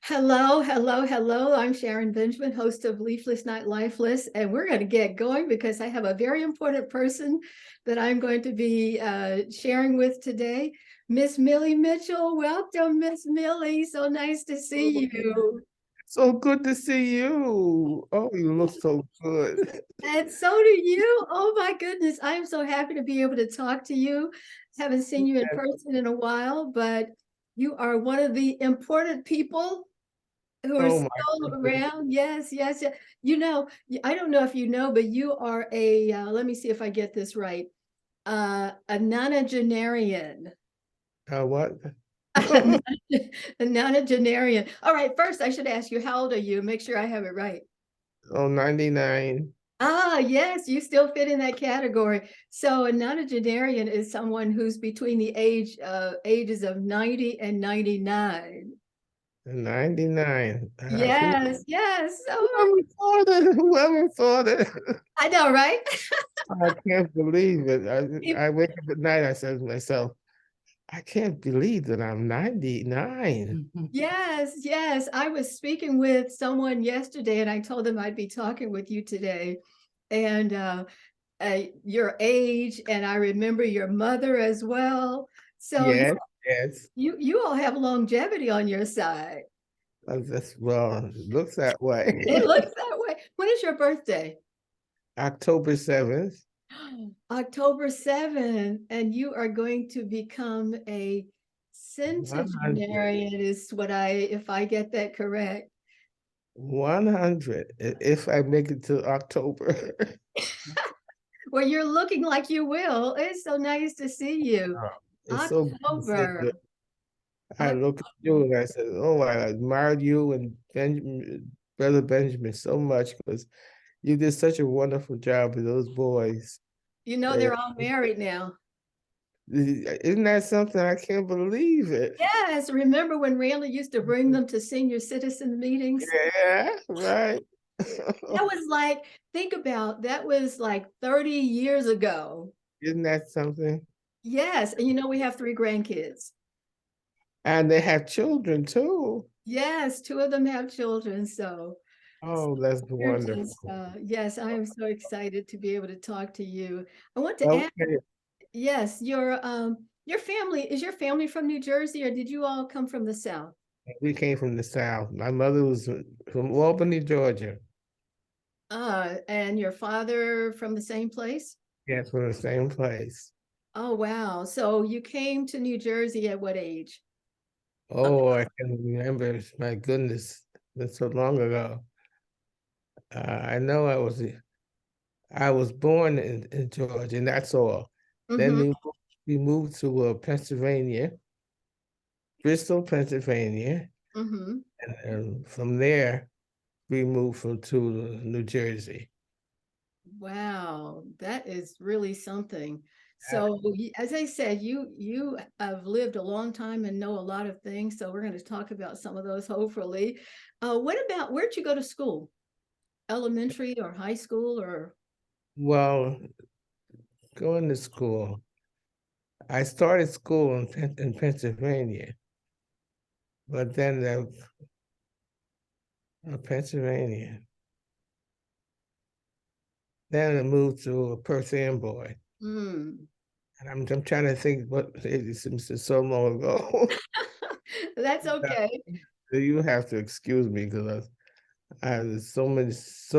Hello, hello, hello. I'm Sharon Benjamin, host of Leafless, not Lifeless, and we're going to get going because I have a very important person that I'm going to be sharing with today. Miss Millie Mitchell. Welcome, Miss Millie. So nice to see you. So good to see you. Oh, you look so good. And so do you. Oh my goodness. I am so happy to be able to talk to you. Haven't seen you in person in a while, but you are one of the important people who are Oh my still goodness. around. Yes, yes, yes. I don't know if you know, but you are let me see if I get this right, a nonagenarian. What? A nonagenarian. All right, first I should ask you, how old are you? Make sure I have it right. Oh, 99. Ah, yes, you still fit in that category. So a nonagenarian is someone who's between the ages of 90 and 99. 99. Yes, yes. Oh, Whoever thought it? Whoever thought it? I know, right? I can't believe it. I wake up at night, I said to myself, I can't believe that I'm 99. Yes, yes. I was speaking with someone yesterday and I told them I'd be talking with you today. And your age, and I remember your mother as well. So Yes, yes. you all have longevity on your side. Well, it looks that way. It looks that way. When is your birthday? October 7th. October 7th, and you are going to become a 100. centenarian, is what if I get that correct. 100. If I make it to October. Well, you're looking like you will. It's so nice to see you. Oh, it's so good to see you. October. I look at you and I said, "Oh, I admired you and Benjamin, brother Benjamin, so much because you did such a wonderful job with those boys." You know And they're all married now. isn't that something? I can't believe it. Yes, remember when Randall used to bring them to senior citizen meetings? Yeah, right. That was like, think about that was like 30 years ago. Isn't that something? Yes, and we have three grandkids. And they have children too. Yes, two of them have children, so Oh, that's we're just wonderful. yes, I am so excited to be able to talk to you. I want to ask, Okay, yes, your family, is your family from New Jersey or did you all come from the South? we came from the South. My mother was from Albany, Georgia. And your father from the same place? Yes, from the same place. Oh, wow. So you came to New Jersey at what age? Oh, I can remember. My goodness, that's so long ago. I know I was born in Georgia, and that's all. Then Mm-hmm. we moved to Pennsylvania, Bristol, Pennsylvania, Mm-hmm. and from there we moved to New Jersey. Wow, that is really something. So, as I said, you have lived a long time and know a lot of things. So we're going to talk about some of those, hopefully. Where'd you go to school? Elementary or high school or? Well, going to school, I started school in Pennsylvania, but then Pennsylvania. Then I moved to Perth Amboy. Mm. And I'm trying to think what it seems so long ago. That's okay. You have to excuse me because there's so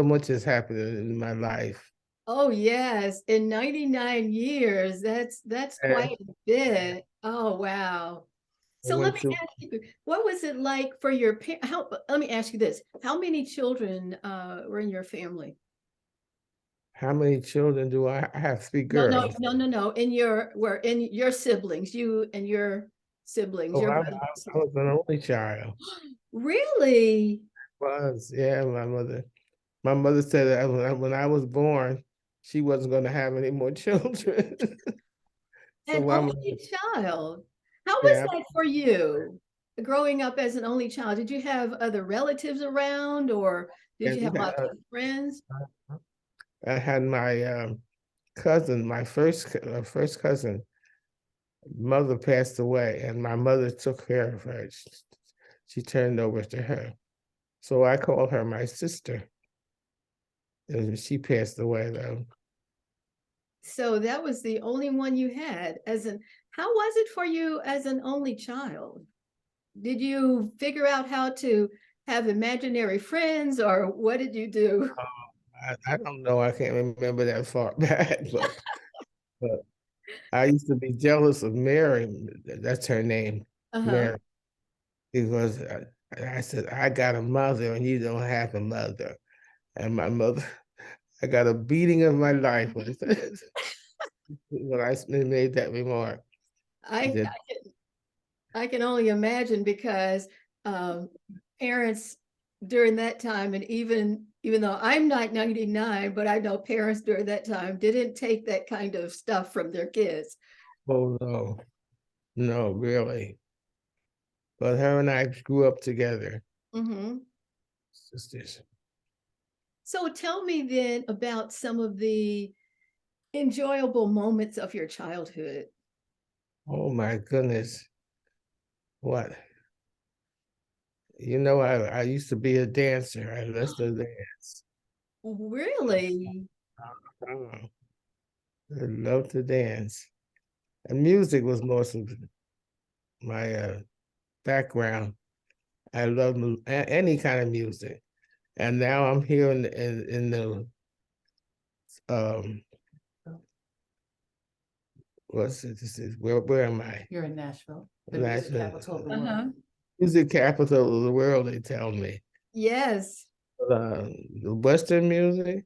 much has happened in my life. Oh yes, in 99 years, that's And quite a bit. Oh wow. I So let went me to ask you, what was it like for your let me ask you this. How many children were in your family? how many children do I have? Three No, no, girls. no, no, no. In your siblings, you and your siblings, Oh, your brothers. I was an only child. Really? Was yeah, my mother said that when I was born, she wasn't going to have any more children. An So only child. How was yeah, that for you, growing up as an only child? Did you have other relatives around, or did you and have lots of friends? I had my cousin, my first cousin. Mother passed away, and my mother took care of her. she turned over to her. So I call her my sister. And she passed away though. So that was the only one you had as an, how was it for you as an only child? Did you figure out how to have imaginary friends, or what did you do? I don't know. I can't remember that far back, but I used to be jealous of Mary. That's her name, Uh-huh. Mary, because I said, I got a mother and you don't have a mother. And my mother, I got a beating of my life when I made that remark. She I said, I can only imagine, because um, parents during that time, and even though I'm not 99, but I know parents during that time didn't take that kind of stuff from their kids. oh no, no, really. But her and I grew up together, Mhm. sisters. So tell me then about some of the enjoyable moments of your childhood. Oh my goodness. What? You know, I used to be a dancer. I used to dance. Really? Oh, I love to dance. And music was most of my background. I love any kind of music. And now I'm here in the um what's it? This is where am I? You're in Nashville, the music National capital of the Uh-huh. world. music capital of the world, they tell me. Yes. The Western music,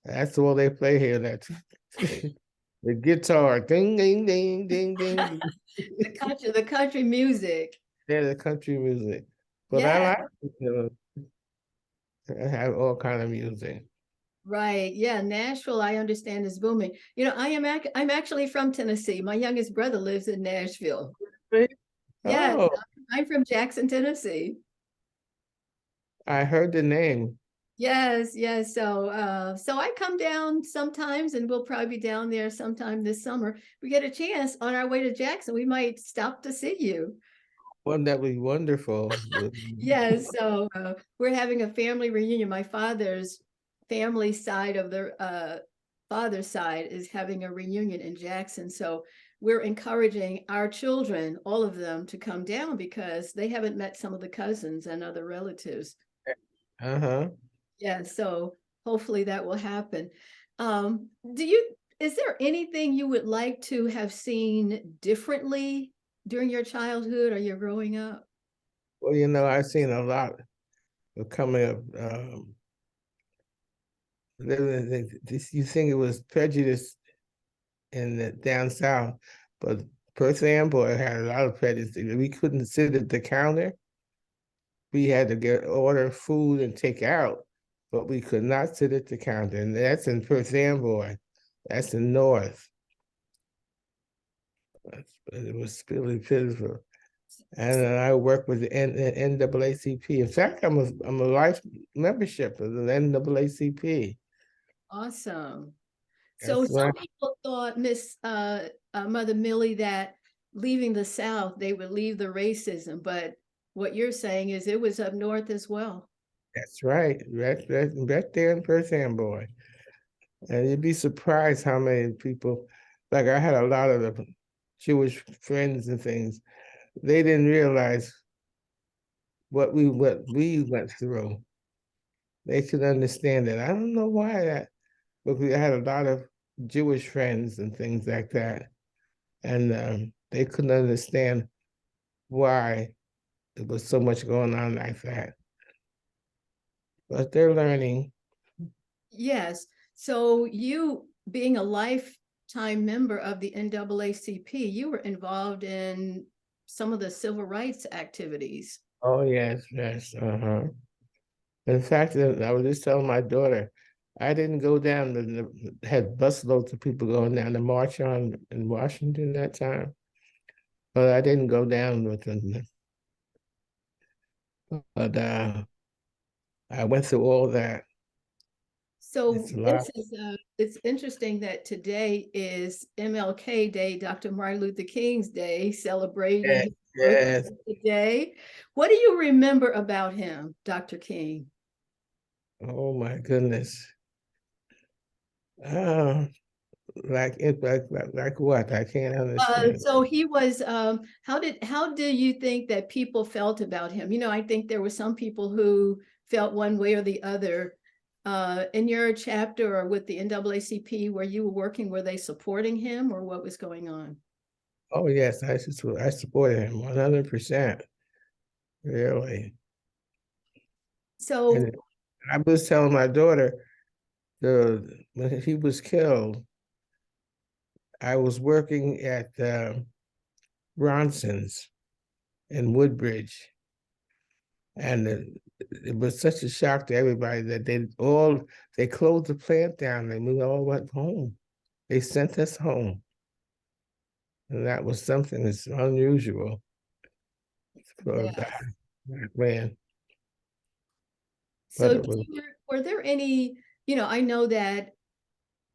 that's all they play here. That the guitar, ding, ding, ding, ding, ding. The country music. Yeah, the country music. But I Yeah. like, I have all kind of music. Right. Yeah. Nashville, I understand, is booming. I'm actually from Tennessee. My youngest brother lives in Nashville. Yes, Oh, I'm from Jackson, Tennessee. I heard the name. Yes, yes. So I come down sometimes, and we'll probably be down there sometime this summer. We get a chance on our way to Jackson, we might stop to see you. Wouldn't that be wonderful? Yes, so we're having a family reunion. My father's family side of the father's side is having a reunion in Jackson. So we're encouraging our children, all of them, to come down because they haven't met some of the cousins and other relatives. Uh-huh. Yeah, so hopefully that will happen. Do you, is there anything you would like to have seen differently during your childhood or your growing up? Well, you know, I've seen a lot of coming up. You think it was prejudice in the down south, but Perth Amboy had a lot of prejudice. We couldn't sit at the counter. We had to get order food and take out, but we could not sit at the counter. And that's in Perth Amboy. That's in North. It was really pitiful. And I work with the NAACP. In fact, I'm a life membership of the NAACP. Awesome. So That's some right. people thought, Miss Mother Millie, that leaving the South, they would leave the racism, but what you're saying is it was up north as well. That's right. Right there in Perth Amboy. And you'd be surprised how many people, like I had a lot of the Jewish friends and things, they didn't realize what we went through. They could understand it. I don't know why that, but we had a lot of Jewish friends and things like that. And they couldn't understand why there was so much going on like that. But they're learning. Yes. So you, being a lifetime member of the NAACP, you were involved in some of the civil rights activities. Oh, yes, yes. Uh-huh. In fact, I was just telling my daughter, I didn't go down, had busloads of people going down the march on in Washington that time, but I didn't go down with them. But I went through all that. So It's a lot. this is it's interesting that today is MLK Day, Dr. Martin Luther King's Day, Yeah, celebrating Yes. today. What do you remember about him, Dr. King? Oh my goodness. Uh, like what? I can't understand. So he was, how do you think that people felt about him? You know, I think there were some people who felt one way or the other. In your chapter or with the NAACP where you were working, were they supporting him or what was going on? Oh yes, I supported him 100%. Really. So, And I was telling my daughter when he was killed, I was working at Bronson's in Woodbridge, and it was such a shock to everybody that they closed the plant down and we all went home. They sent us home, and that was something that's unusual for a yeah. black man. But So it was were there any, you know, I know that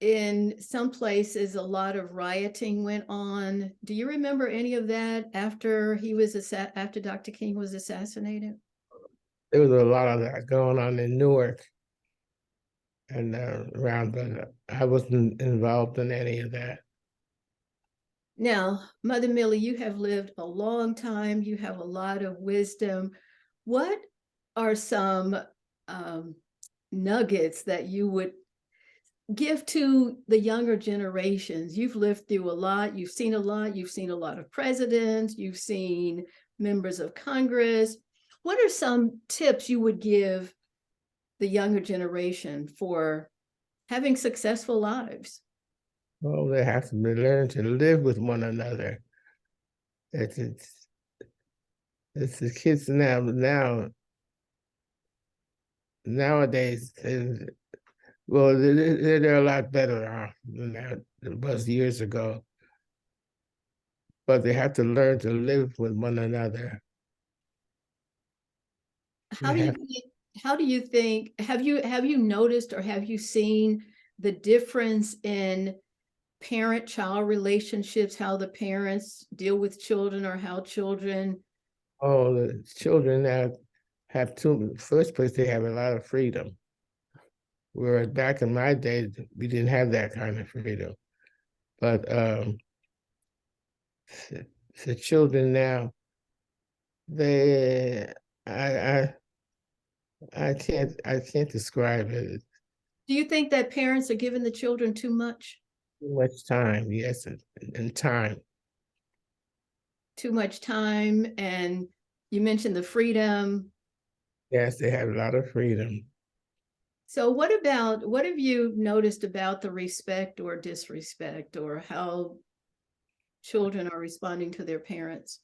in some places a lot of rioting went on. Do you remember any of that after after Dr. King was assassinated? there was a lot of that going on in Newark and around, but I wasn't involved in any of that. Now, Mother Millie, you have lived a long time. You have a lot of wisdom. What are some um, nuggets that you would give to the younger generations? You've lived through a lot. You've seen a lot. You've seen a lot of presidents. You've seen members of Congress. What are some tips you would give the younger generation for having successful lives? Well, they have to learn to live with one another. It's it's, it's the kids nowadays. Well, they're a lot better off than that it was years ago. But they have to learn to live with one another. How They do you have, think, have you noticed or have you seen the difference in parent-child relationships, how the parents deal with children or how children? all the children now have first place, they have a lot of freedom. Whereas back in my day, we didn't have that kind of freedom. But the children now, they, I, I can't describe it. Do you think that parents are giving the children too much? Too much time, yes, and time. Too much time? And you mentioned the freedom. Yes, they have a lot of freedom. So what have you noticed about the respect or disrespect or how children are responding to their parents?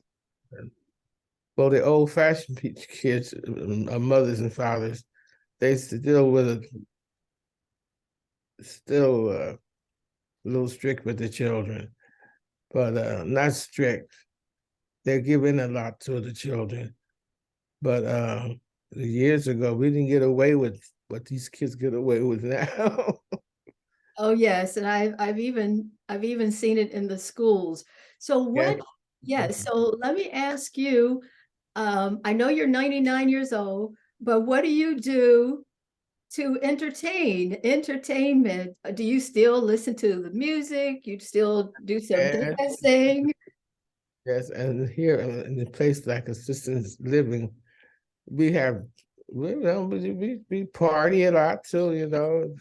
Well, the old-fashioned kids, mothers and fathers, they still a little strict with the children, but not strict. They're giving a lot to the children. But years ago, we didn't get away with what these kids get away with now. Oh yes, and I've even seen it in the schools. So Yeah. yes, so let me ask you, I know you're 99 years old, but what do you do to entertainment? Do you still listen to the music? You still do some Yes, dancing? yes, and here in the place like assistance living, we have we party a lot too,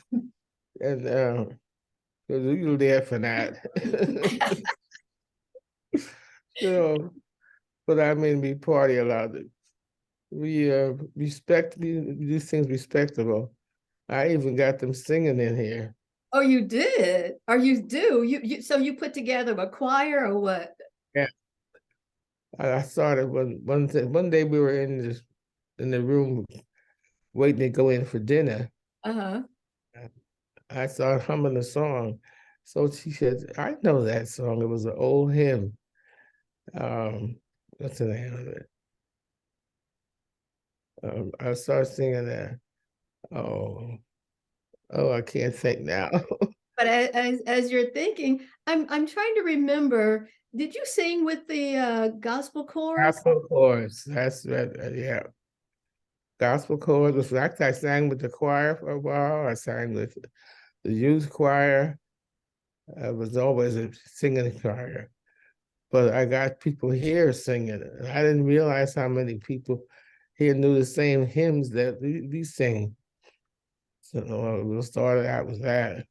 and you're there for that. So, but I mean, we party a lot. We we do things respectable. I even got them singing in here. Oh, you did? Or you do? So you put together a choir or what? Yeah, I started one day we were in the room waiting to go in for dinner. Uh-huh. I started humming a song. So she said, I know that song. It was an old hymn. What's the name of it? I started singing that. Oh, I can't think now. But as you're thinking, I'm trying to remember Did you sing with the gospel chorus? Gospel chorus. That's right. Yeah. Gospel chorus. In fact, I sang with the choir for a while. I sang with the youth choir. I was always a singing choir. But I got people here singing. And I didn't realize how many people here knew the same hymns that we sing. So we'll start out with that.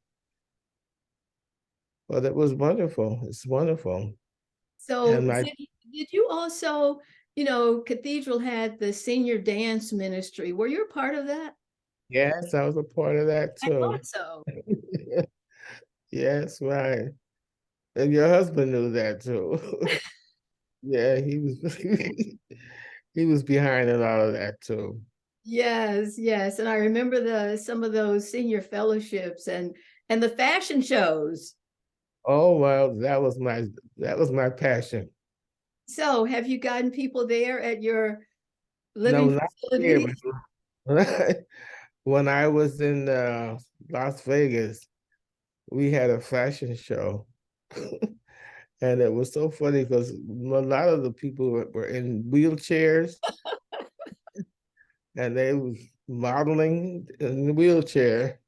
But it was wonderful. It's wonderful. So And my did you also, Cathedral had the senior dance ministry. Were you a part of that? yes, I was a part of that I too. thought so. Yes, right. And your husband knew that too. Yeah, he was he was behind a lot of that too. Yes, yes. And I remember some of those senior fellowships and the fashion shows. Oh well, that was my passion. So have you gotten people there at your No, living not here, facilities? but when I was in Las Vegas, we had a fashion show. And it was so funny because a lot of the people were in wheelchairs and they was modeling in the wheelchair,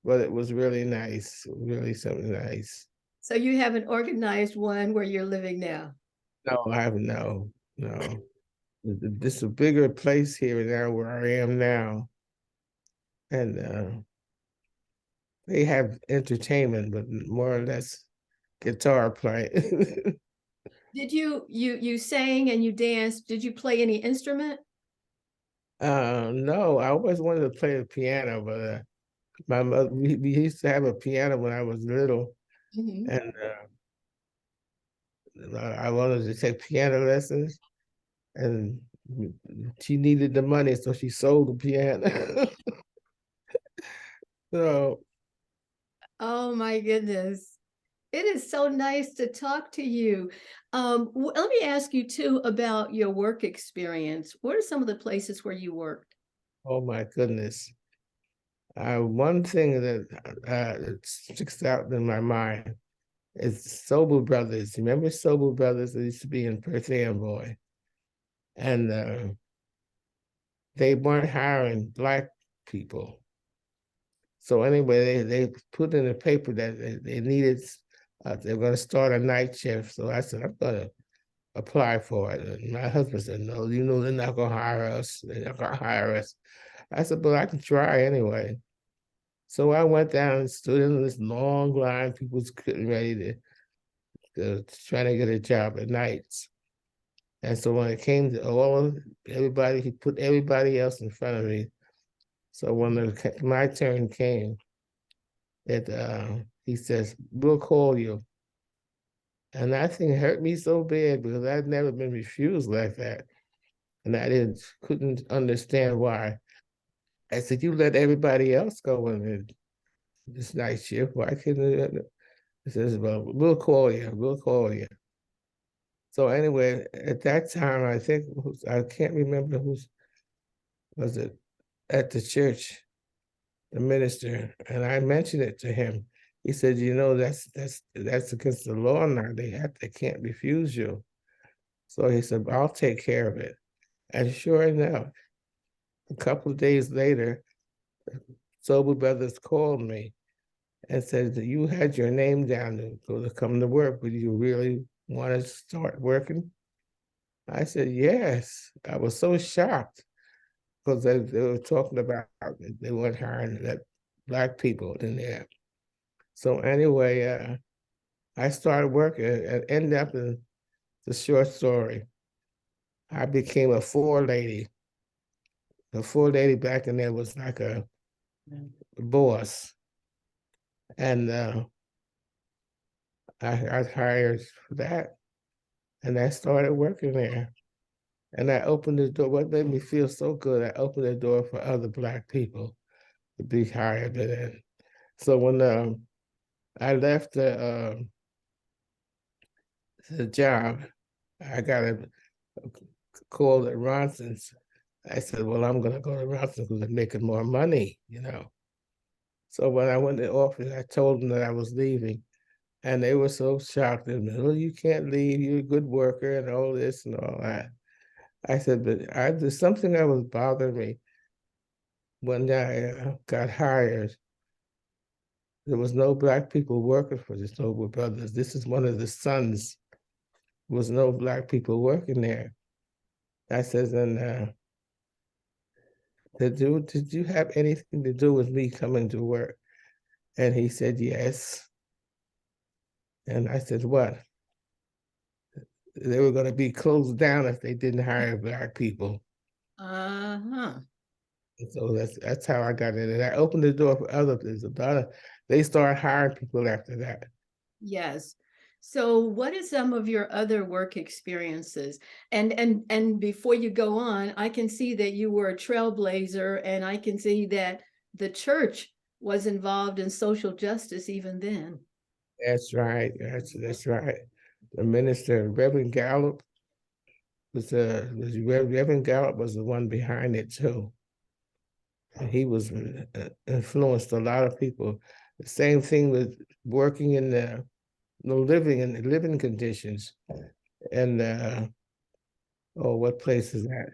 but it was really nice, really something nice. So you haven't organized one where you're living now. No, I have no. This is a bigger place here now where I am now. And they have entertainment, but more or less guitar playing. Did you sang and you danced? Did you play any instrument? No, I always wanted to play the piano, but my mother, we used to have a piano when I was little, Mhm. and I wanted to take piano lessons, and she needed the money, so she sold the piano. So, Oh my goodness. It is so nice to talk to you. Let me ask you too about your work experience. What are some of the places where you worked? oh my goodness. One thing that sticks out in my mind is Sober Brothers. Remember Sober Brothers? They used to be in Perth Amboy, and they weren't hiring Black people. So anyway, they put in the paper that they needed, they were going to start a night shift. So I said, I'm going to apply for it. And my husband said, no, they're not going to hire us. They're not going to hire us. I said, but I can try anyway. So I went down and stood in this long line. People was getting ready to trying to get a job at nights. And so when it came to everybody, he put everybody else in front of me. So when my turn came, he says, we'll call you. And that thing hurt me so bad because I'd never been refused like that. And I couldn't understand why. I said, you let everybody else go in this night shift. Why couldn't it? He says, well, we'll call you. We'll call you. So anyway, at that time, I can't remember was it at the church, the minister, and I mentioned it to him. He said, that's against the law now. They can't refuse you. So he said, I'll take care of it. And sure enough, a couple of days later, Sober Brothers called me and said that you had your name down to come to work, but you really want to start working? I said, yes. I was so shocked because they were talking about they weren't hiring that Black people in there. So anyway, I started working and ended up in the short story. I became a four lady. The four lady back in there was like a boss. And I got hired for that. And I started working there. And I opened the door. What made me feel so good, I opened the door for other Black people to be hired in. So when I left the job, I got a call at Ronson's. I said, well, I'm going to go to Ronson's because they're making more money. So when I went to the office, I told them that I was leaving. And they were so shocked at me. Oh, you can't leave. You're a good worker and all this and all that. I said, but there's something that was bothering me when I got hired. There was no black people working for the Noble Brothers. This is one of the sons. There was no black people working there. I said, and did you have anything to do with me coming to work? And he said, yes. And I said, what? They were going to be closed down if they didn't hire black people. Uh-huh. So that's how I got in. And I opened the door for other things. They started hiring people after that. Yes. So what are some of your other work experiences? And before you go on, I can see that you were a trailblazer, and I can see that the church was involved in social justice even then. That's right. That's right. The minister, Reverend Gallup, Reverend Gallup was the one behind it too. And he was influenced a lot of people. The same thing with working in the living conditions. And what place is that?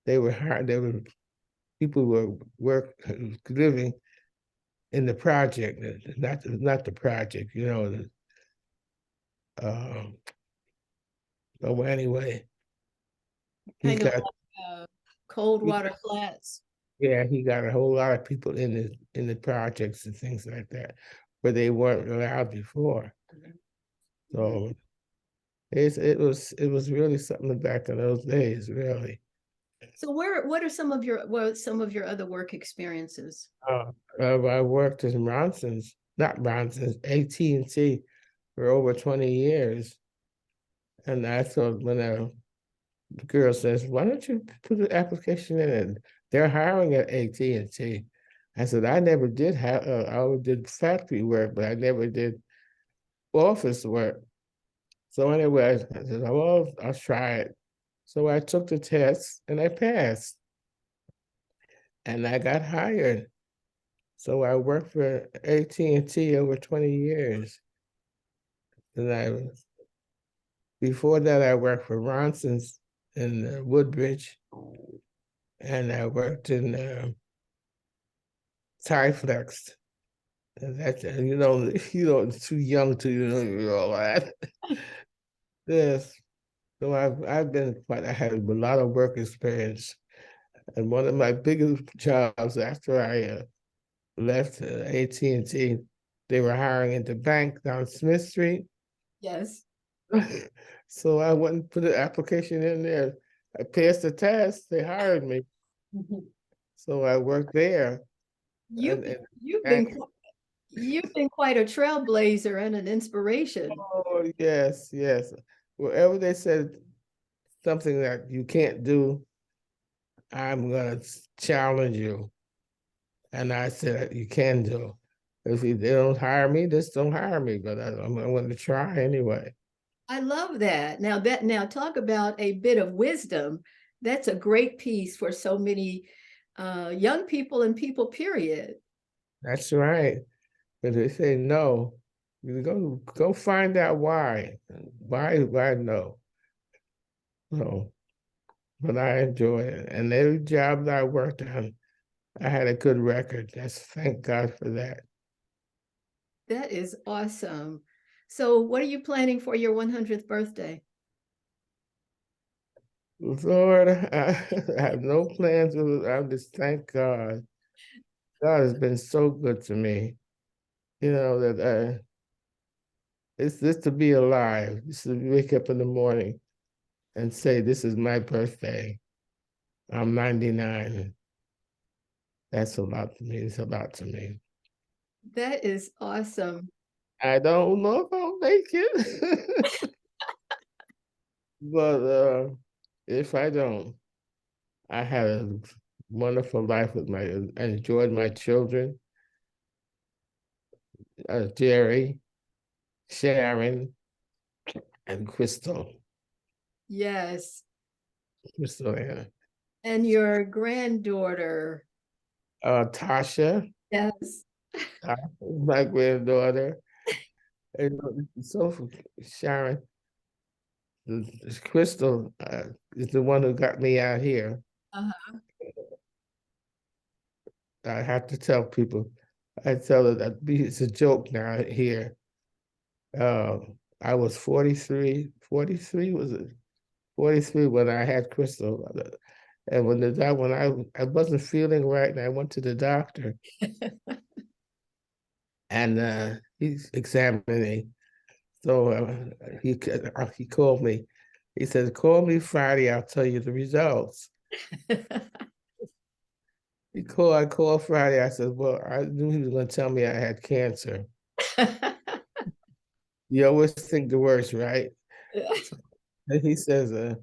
They were hired. People were living in the project, not the project. Oh, anyway, he Kind of got like cold he, water flats. yeah, he got a whole lot of people in the projects and things like that, where they weren't allowed before. So it was really something back in those days, really. So what are some of your other work experiences? I worked in not Ronson's, AT&T for over 20 years. And I thought when the girl says, why don't you put an application in? And they're hiring at AT&T. I said, I never did have, I always did factory work, but I never did office work. So anyway, I said, well, I'll try it. So I took the test and I passed and I got hired. So I worked for AT&T over 20 years. And before that, I worked for Ronson's in Woodbridge, and I worked in Tyflex. And that's too young to all that. Yes. So I had a lot of work experience. And one of my biggest jobs after I left AT&T, they were hiring at the bank down Smith Street. Yes. So I went and put an application in there. I passed the test. They hired me. So I worked there. You've And you've bank. been you've been quite a trailblazer and an inspiration. Oh, yes, yes. Wherever they said something that you can't do, I'm gonna challenge you. And I said, you can do. If they don't hire me, just don't hire me. But I'm going to try anyway. I love that. Now talk about a bit of wisdom. That's a great piece for so many young people and people, period. That's right. But they say no. You go find out why. Why no? No. But I enjoy it. And every job that I worked on, I had a good record. Thank God for that. That is awesome. So what are you planning for your 100th birthday? Lord, I have no plans. I just thank God. God has been so good to me. That it's just to be alive. Just to wake up in the morning and say, this is my birthday. I'm 99. That's a lot to me. It's a lot to me. That is awesome. I don't know if I'll make it. But if I don't, I had a wonderful life I enjoyed my children, Jerry, Sharon, and Crystal. Yes. Crystal, yeah. And your granddaughter. Tasha, Yes. my granddaughter, So Sharon, Crystal is the one who got me out here. Uh-huh. I have to tell people. I tell her that it's a joke now here. I was 43. 43 was it? 43 when I had Crystal. And when I wasn't feeling right and I went to the doctor and he's examining me. So he called me. He said, "Call me Friday. I'll tell you the results." I called Friday. I said, "Well, I knew he was going to tell me I had cancer." You always think the worst, right? And he says,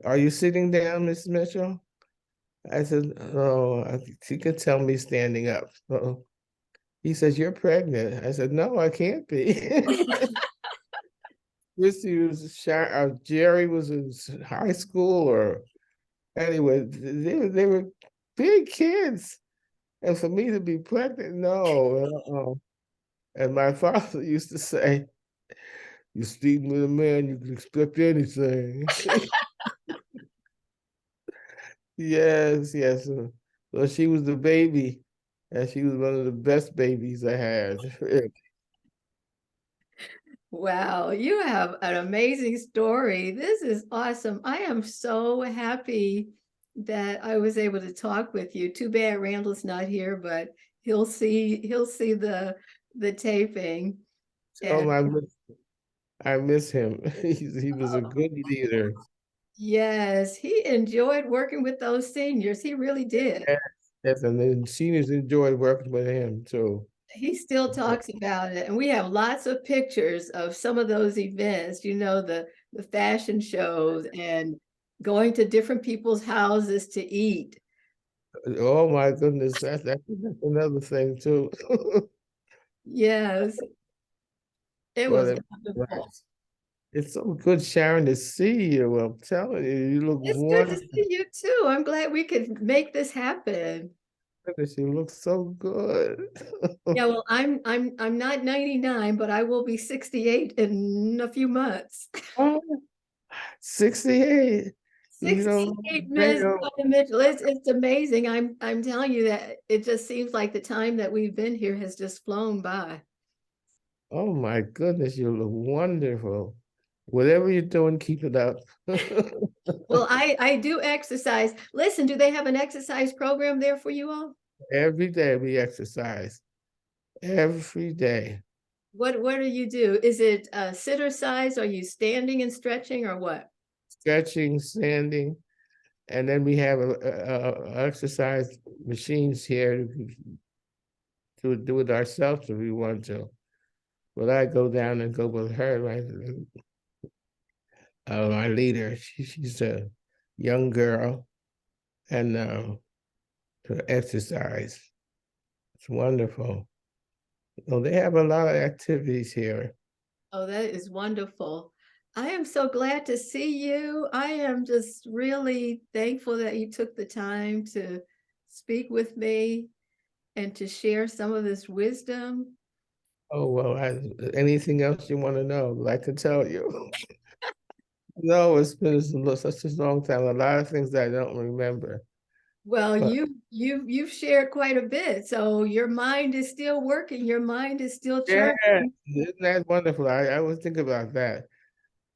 "Are you sitting down, Miss Mitchell?" I said, "No." She could tell me standing up. So he says, "You're pregnant." I said, "No, I can't be." Jerry was in high school, or anyway, they were big kids. And for me to be pregnant, no. And my father used to say, "You sleeping with a man, you can expect anything." Yes, yes. So she was the baby, and she was one of the best babies I had. Wow, you have an amazing story. This is awesome. I am so happy that I was able to talk with you. Too bad Randall's not here, but he'll see the taping. Oh, And I miss him. He was a good leader. yes, he enjoyed working with those seniors. He really did. Yes, yes, and the seniors enjoyed working with him too. He still talks about it, and we have lots of pictures of some of those events, the fashion shows and going to different people's houses to eat. Oh my goodness, that's another thing too. Yes, it Well, was wonderful. it's so good, Sharon, to see you. I'm telling you, you look It's good to wonderful. see you too. I'm glad we could make this happen. You look so good. Yeah, well, I'm not 99, but I will be 68 in a few months. Oh, 68. You know, 68 very Ms. old. Mitchell. It's amazing. I'm telling you that it just seems like the time that we've been here has just flown by. Oh my goodness, you look wonderful. Whatever you're doing, keep it up. Well, I do exercise. Listen, do they have an exercise program there for you all? Every day we exercise. Every day. What do you do? Is it sitter size? Are you standing and stretching or what? Stretching, standing, and then we have exercise machines here to do it ourselves if we want to. But I go down and go with her, my leader. She's a young girl, and to exercise. It's wonderful. So they have a lot of activities here. Oh, that is wonderful. I am so glad to see you. I am just really thankful that you took the time to speak with me and to share some of this wisdom. Oh, well, anything else you want to know, I can tell you. No, it's been such a long time. A lot of things that I don't remember. Well, But you've shared quite a bit, so your mind is still working. Your mind is still yeah, churning. isn't that wonderful? I always think about that.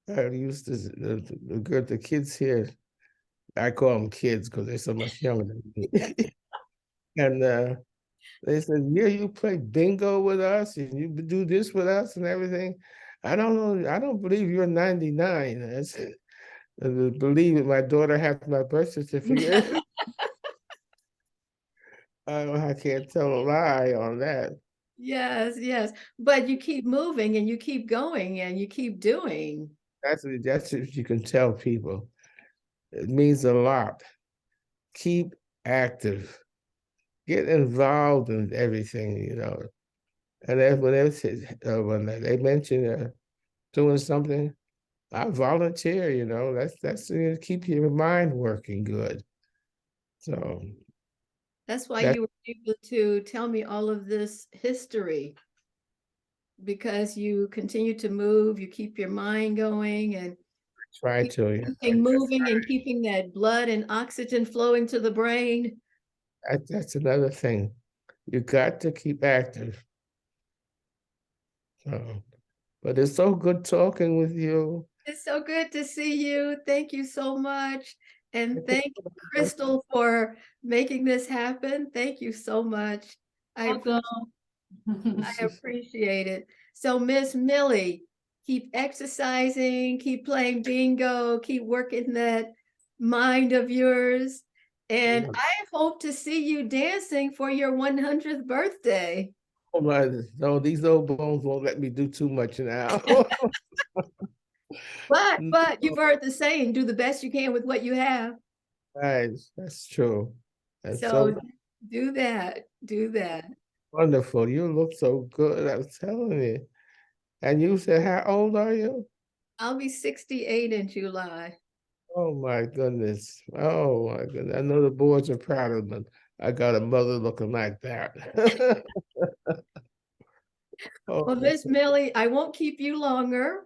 I used to the kids here. I call them kids because they're so much younger than me. And they said, "Yeah, you play bingo with us, and you do this with us, and everything." I don't know. I don't believe you're 99. I said, believe it. My daughter has my birth certificate. I can't tell a lie on that. Yes, yes. But you keep moving and you keep going and you keep doing. That's what you can tell people. It means a lot. Keep active. Get involved in everything. And then when they mention doing something, I volunteer. That's to keep your mind working good. So That's why that you were able to tell me all of this history. because you continue to move, you keep your mind going and Try to, yeah. keeping moving and keeping that blood and oxygen flowing to the brain. That's another thing. You got to keep active. So, but it's so good talking with you. It's so good to see you. Thank you so much. And thank Crystal for making this happen. Thank you so much. I appreciate it. So Miss Millie, keep exercising, keep playing bingo, keep working that mind of yours. And Yeah. I hope to see you dancing for your 100th birthday. Oh my, no, these old bones won't let me do too much now. But you've heard the saying, do the best you can with what you have. Right, that's true. That's So so do that, do that. wonderful. You look so good, I was telling you. And you said, how old are you? I'll be 68 in July. Oh my goodness. Oh my goodness. I know the boys are proud of me. I got a mother looking like that. Oh, Well, Miss Millie, I won't keep you longer,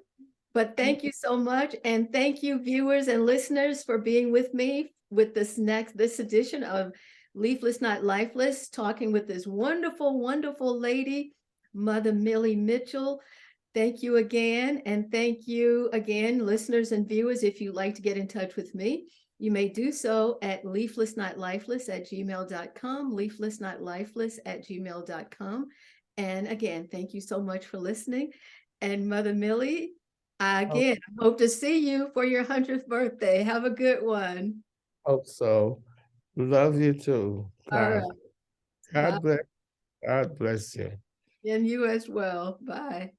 but thank you so much. And thank you, viewers and listeners, for being with me with this edition of Leafless, Not Lifeless, talking with this wonderful, wonderful lady, Mother Millie Mitchell. Thank you again. And thank you again, listeners and viewers. If you'd like to get in touch with me, you may do so at leaflessnotlifeless@gmail.com, leaflessnotlifeless@gmail.com. And again, thank you so much for listening. And Mother Millie, again, I hope to see you for your 100th birthday. Have a good one. hope so. Love you too. All right. God Bye. bless. God bless you. And you as well. Bye.